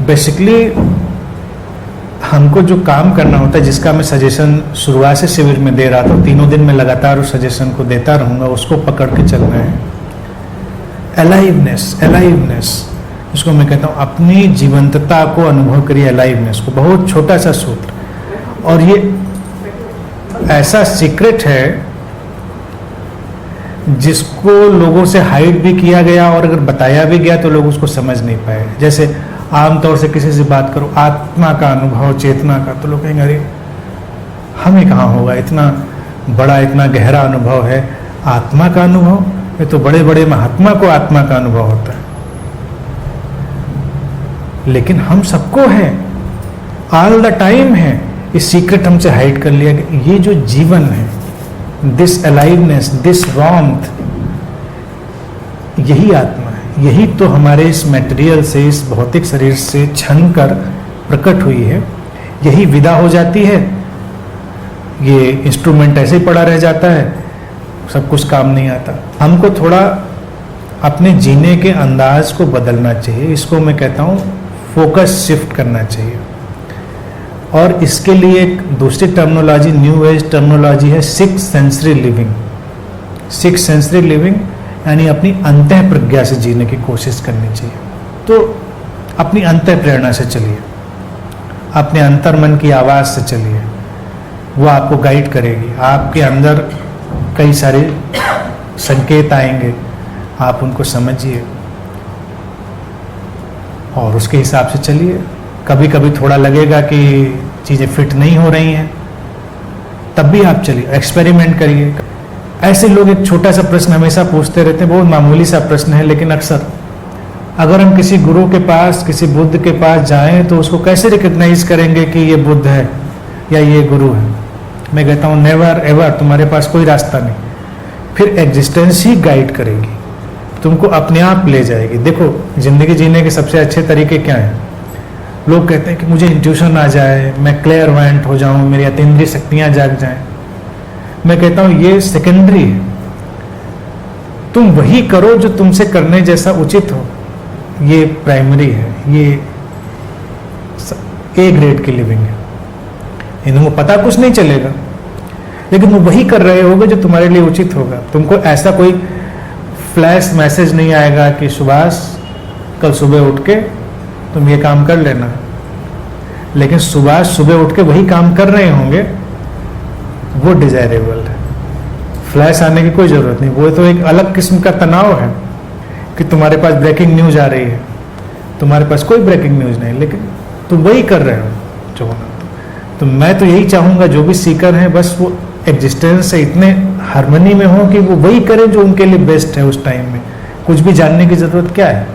Basically हमको जो काम करना होता है, जिसका मैं सजेशन शुरुआत से शिविर में दे रहा था, 3 दिन में लगातार उस सजेशन को देता रहूँगा, उसको पकड़ के चलना है। अलाइवनेस, अलाइवनेस, इसको मैं कहता हूँ अपनी जीवंतता को अनुभव करिए, अलाइवनेस को। बहुत छोटा सा सूत्र, और ये ऐसा सीक्रेट है जिसको लोगों से हाइड भी किया गया, और अगर बताया भी गया तो लोग उसको समझ नहीं पाए। जैसे आमतौर से किसी से बात करो आत्मा का अनुभव, चेतना का, तो लोग कहेंगे अरे हमें कहाँ होगा, इतना बड़ा इतना गहरा अनुभव है आत्मा का अनुभव, ये तो बड़े बड़े महात्मा को आत्मा का अनुभव होता है। लेकिन हम सबको है, ऑल द टाइम है। इस सीक्रेट हमसे हाइड कर लिया गया। ये जो जीवन है, दिस अलाइवनेस, दिस वार्मथ, यही आत्मा है। यही तो हमारे इस मटेरियल से, इस भौतिक शरीर से छन कर प्रकट हुई है। यही विदा हो जाती है, ये इंस्ट्रूमेंट ऐसे ही पड़ा रह जाता है, सब कुछ काम नहीं आता। हमको थोड़ा अपने जीने के अंदाज को बदलना चाहिए। इसको मैं कहता हूँ फोकस शिफ्ट करना चाहिए। और इसके लिए एक दूसरी टर्मिनोलॉजी, न्यू एज टर्मिनोलॉजी है, 6 सेंसरी लिविंग। 6 सेंसरी लिविंग यानी अपनी अंतः प्रज्ञा से जीने की कोशिश करनी चाहिए। तो अपनी अंतः प्रेरणा से चलिए, अपने अंतर मन की आवाज़ से चलिए, वो आपको गाइड करेगी। आपके अंदर कई सारे संकेत आएंगे, आप उनको समझिए और उसके हिसाब से चलिए। कभी कभी थोड़ा लगेगा कि चीज़ें फिट नहीं हो रही हैं, तब भी आप चलिए, एक्सपेरिमेंट करिए। ऐसे लोग एक छोटा सा प्रश्न हमेशा पूछते रहते हैं, बहुत मामूली सा प्रश्न है, लेकिन अक्सर अगर हम किसी गुरु के पास, किसी बुद्ध के पास जाएं तो उसको कैसे रिकग्नाइज करेंगे कि ये बुद्ध है या ये गुरु है? मैं कहता हूँ नेवर एवर, तुम्हारे पास कोई रास्ता नहीं। फिर एग्जिस्टेंस ही गाइड करेगी, तुमको अपने आप ले जाएगी। देखो जिंदगी जीने के सबसे अच्छे तरीके क्या हैं? लोग कहते हैं कि मुझे इंट्यूशन आ जाए, मैं क्लेयरवायंट हो जाऊं, मेरी अतीन्द्रिय शक्तियां जाग जाएं। मैं कहता हूं ये सेकेंडरी है। तुम वही करो जो तुमसे करने जैसा उचित हो, ये प्राइमरी है, ये ए ग्रेड की लिविंग है। इनको पता कुछ नहीं चलेगा, लेकिन वो वही कर रहे होगे जो तुम्हारे लिए उचित होगा। तुमको ऐसा कोई फ्लैश मैसेज नहीं आएगा कि सुभाष कल सुबह उठ के तुम ये काम कर लेना, लेकिन सुभाष सुबह उठ के वही काम कर रहे होंगे, वो डिजायरेबल है। फ्लैश आने की कोई ज़रूरत नहीं, वो तो एक अलग किस्म का तनाव है कि तुम्हारे पास ब्रेकिंग न्यूज़ आ रही है, तुम्हारे पास कोई ब्रेकिंग न्यूज़ नहीं, लेकिन तुम वही कर रहे हो जो होना। तो मैं तो यही चाहूँगा जो भी सीकर हैं बस वो एग्जिस्टेंस से इतने हार्मनी में हो कि वो वही करें जो उनके लिए बेस्ट है उस टाइम में। कुछ भी जानने की ज़रूरत क्या है?